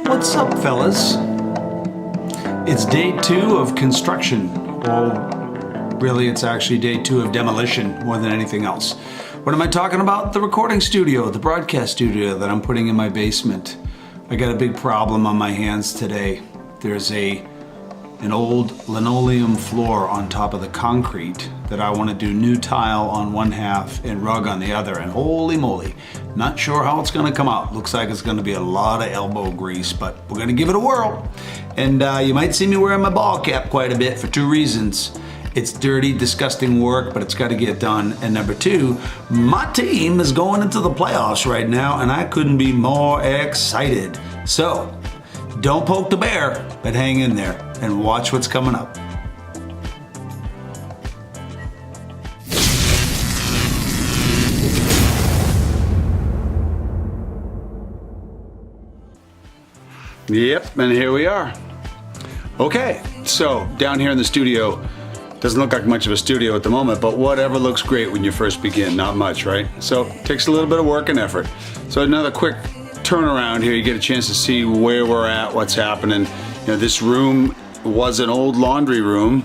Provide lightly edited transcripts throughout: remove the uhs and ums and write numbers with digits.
What's up, fellas? It's day 2 of construction. Well, really, it's actually day 2 of demolition more than anything else. What am I talking about? The recording studio, the broadcast studio that I'm putting in my basement. I got a big problem on my hands today. There's an old linoleum floor on top of the concrete that I want to do new tile on one half and rug on the other, and holy moly, not sure how it's going to come out. Looks like it's going to be a lot of elbow grease, but we're going to give it a whirl. And you might see me wearing my ball cap quite a bit for 2 reasons. It's dirty, disgusting work, but it's got to get done. And number 2, my team is going into the playoffs right now, and I couldn't be more excited. So, don't poke the bear, but hang in there and watch what's coming up. Yep, and here we are. Okay, so down here in the studio, doesn't look like much of a studio at the moment, but whatever looks great when you first begin, not much, right? So it takes a little bit of work and effort. So another quick turnaround here, you get a chance to see where we're at, what's happening. You know, this room was an old laundry room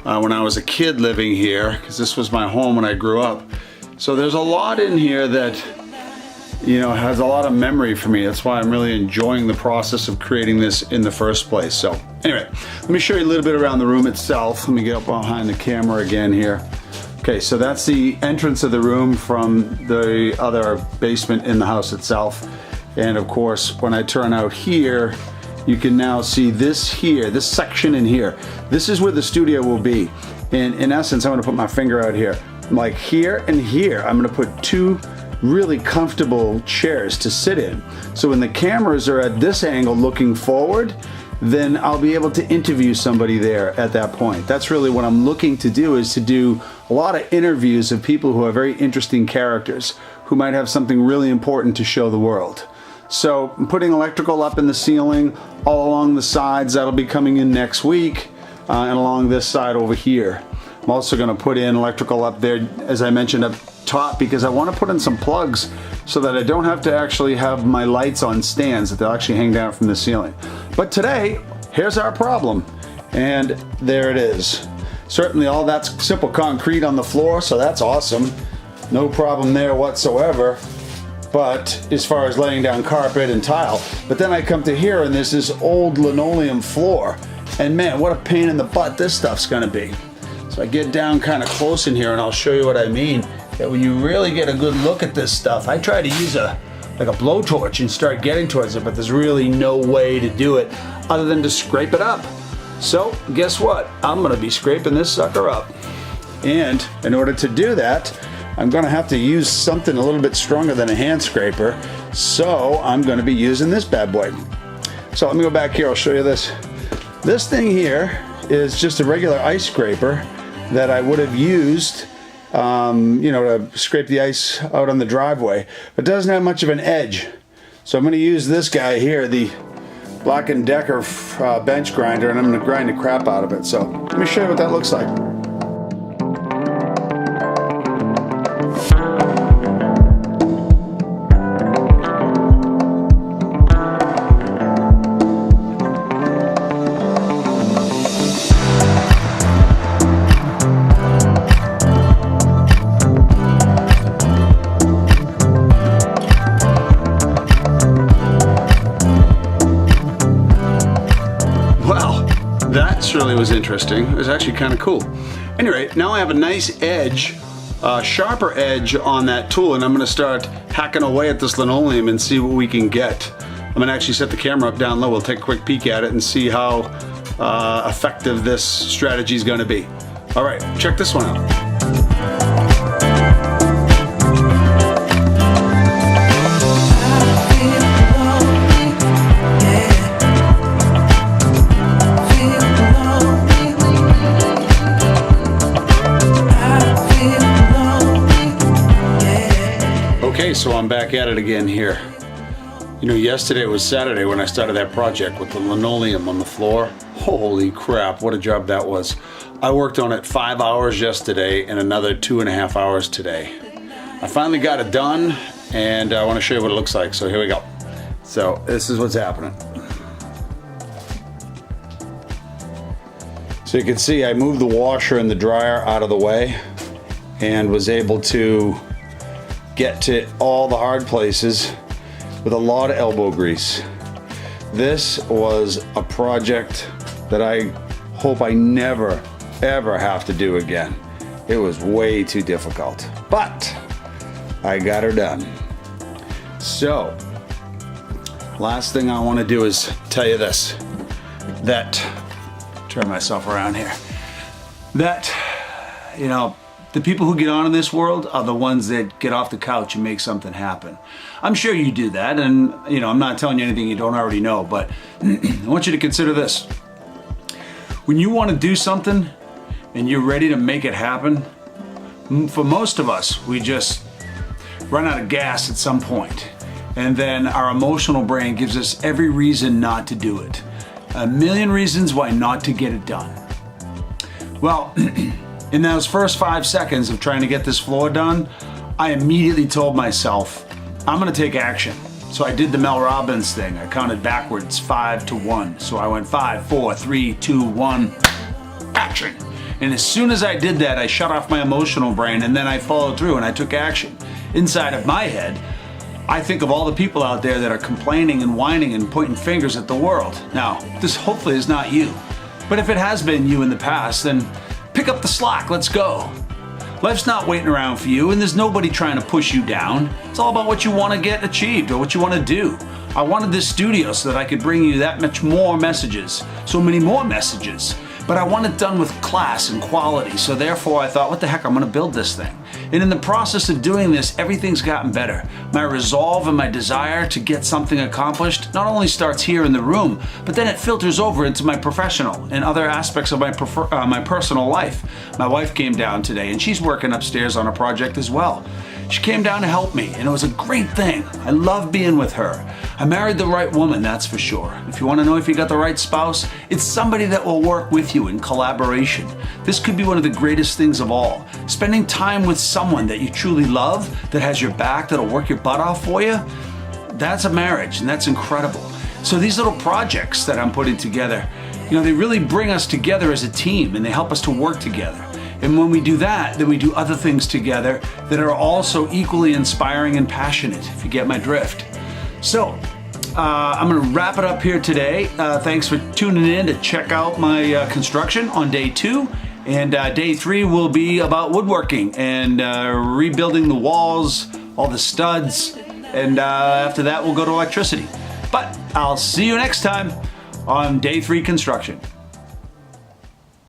when I was a kid living here, because this was my home when I grew up. So there's a lot in here that, you know, has a lot of memory for me. That's why I'm really enjoying the process of creating this in the first place. So anyway, let me show you a little bit around the room itself. Let me get up behind the camera again here. Okay, so that's the entrance of the room from the other basement in the house itself. And of course, when I turn out here, you can now see this here, this section in here. This is where the studio will be. And in essence, I'm gonna put my finger out here. Like here and here, I'm gonna put 2 really comfortable chairs to sit in. So when the cameras are at this angle looking forward, then I'll be able to interview somebody there at that point. That's really what I'm looking to do, is to do a lot of interviews of people who are very interesting characters, who might have something really important to show the world. So I'm putting electrical up in the ceiling, all along the sides. That'll be coming in next week, and along this side over here. I'm also gonna put in electrical up there, as I mentioned, up top, because I want to put in some plugs so that I don't have to actually have my lights on stands, that they'll actually hang down from the ceiling. But today, here's our problem, and there it is. Certainly all that's simple concrete on the floor, so that's awesome. No problem there whatsoever. But as far as laying down carpet and tile, but then I come to here and there's this old linoleum floor, and man, what a pain in the butt this stuff's gonna be. So I get down kind of close in here and I'll show you what I mean. That when you really get a good look at this stuff, I try to use like a blowtorch and start getting towards it, but there's really no way to do it other than to scrape it up. So guess what? I'm gonna be scraping this sucker up. And in order to do that, I'm gonna have to use something a little bit stronger than a hand scraper. So I'm gonna be using this bad boy. So let me go back here, I'll show you this. This thing here is just a regular ice scraper that I would have used you know, to scrape the ice out on the driveway, but doesn't have much of an edge. So I'm going to use this guy here, the Black & Decker bench grinder, and I'm going to grind the crap out of it. So let me show you what that looks like. Really was interesting. It was actually kind of cool. Anyway, now I have a nice edge, sharper edge on that tool, and I'm going to start hacking away at this linoleum and see what we can get. I'm going to actually set the camera up down low. We'll take a quick peek at it and see how effective this strategy is going to be. All right, check this one out. Okay, so I'm back at it again here. You know, yesterday was Saturday when I started that project with the linoleum on the floor. Holy crap, what a job that was. I worked on it 5 hours yesterday and another 2.5 hours today. I finally got it done, and I want to show you what it looks like, so here we go. So this is what's happening. So you can see I moved the washer and the dryer out of the way and was able to get to all the hard places with a lot of elbow grease. This was a project that I hope I never, ever have to do again. It was way too difficult, but I got her done. So, last thing I want to do is tell you this, that, turn myself around here, that, you know, the people who get on in this world are the ones that get off the couch and make something happen. I'm sure you do that, and you know, I'm not telling you anything you don't already know, but I want you to consider this. When you want to do something and you're ready to make it happen, for most of us, we just run out of gas at some point, and then our emotional brain gives us every reason not to do it. A million reasons why not to get it done. Well, in those first 5 seconds of trying to get this floor done, I immediately told myself, I'm gonna take action. So I did the Mel Robbins thing. I counted backwards, 5 to 1. So I went 5, 4, 3, 2, 1, action. And as soon as I did that, I shut off my emotional brain, and then I followed through and I took action. Inside of my head, I think of all the people out there that are complaining and whining and pointing fingers at the world. Now, this hopefully is not you. But if it has been you in the past, then pick up the slack, let's go. Life's not waiting around for you, and there's nobody trying to push you down. It's all about what you want to get achieved or what you want to do. I wanted this studio so that I could bring you that much more messages, so many more messages. But I want it done with class and quality, so therefore I thought, what the heck, I'm gonna build this thing. And in the process of doing this, everything's gotten better. My resolve and my desire to get something accomplished not only starts here in the room, but then it filters over into my professional and other aspects of my personal life. My wife came down today, and she's working upstairs on a project as well. She came down to help me, and it was a great thing. I love being with her. I married the right woman, that's for sure. If you want to know if you got the right spouse, it's somebody that will work with you in collaboration. This could be one of the greatest things of all. Spending time with someone that you truly love, that has your back, that'll work your butt off for you, that's a marriage, and that's incredible. So these little projects that I'm putting together, you know, they really bring us together as a team, and they help us to work together. And when we do that, then we do other things together that are also equally inspiring and passionate, if you get my drift. So, I'm gonna wrap it up here today. Thanks for tuning in to check out my construction on day 2. And day 3 will be about woodworking and rebuilding the walls, all the studs. And after that, we'll go to electricity. But I'll see you next time on day 3 construction.